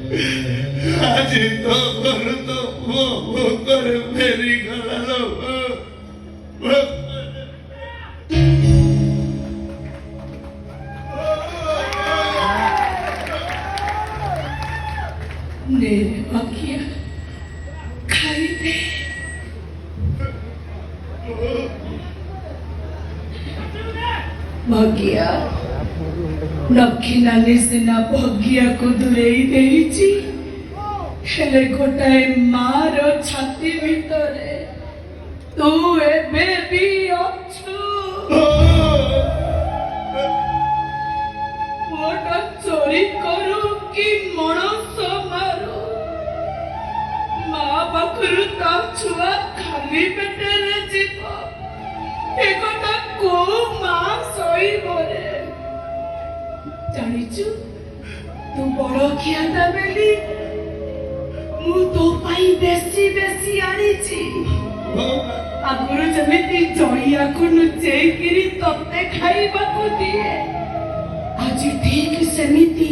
ଆଜି ତ ଘର ତ ମୋ ଭୋକରେ ଫେରିଗଲା ଲୋ। নে বাকিয়া খাইবে ଭାଗ୍ୟା ନକ୍ଷୀ ନାନୀ ସିନା ଭାଗ୍ୟାକୁ ଦୂରେଇ ଦେଇଛି, ହେଲେ ଗୋଟାଏ ମାର ଛାତି ଭିତରେ ତୁ ଏବେ ବି ଅଛୁ। ପୁଅଟା ଚୋରି କରୁ କି ମଣିଷ ମାରୁ, ମା ପାଖରୁ ତା ଛୁଆ ଖାଲି ପେଟରେ ଯିବ, ଏ କଥା କୋଉ ମା ସହିବରେ? ଜାଣିଛୁ ତୁ ବଡ ଖିଆଟା ବେଲି ମୁଁ ତୋ ପାଇଁ ବେଶୀ ବେଶୀ ଆଣିଛି। ଆଗରୁ ଯେମିତି ଜଇଆକୁ ଲୁଚେଇକିରି ତତେ ଖାଇବାକୁ ଦିଏ, ଆଜି ଠିକ ସେମିତି